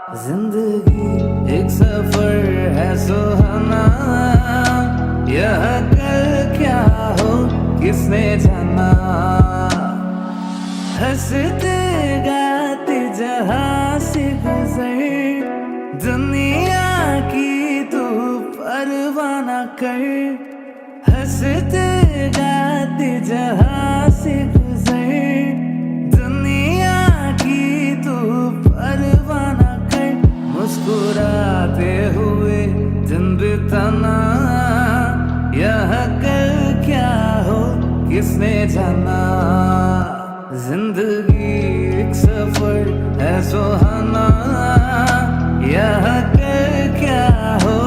जिंदगी एक सफर है सुहाना, यह कल क्या हो किसने जाना। हंसते गाते जहां से गुजर, दुनिया की तू परवाह न कर। हंसते गाते जहां से गुजर, दुनिया की तू परवाह न कर। मुस्कुराते हुए दिन बिताना, यह कल क्या हो किसने जाना। जिंदगी एक सफर है सुहाना, यह कल क्या हो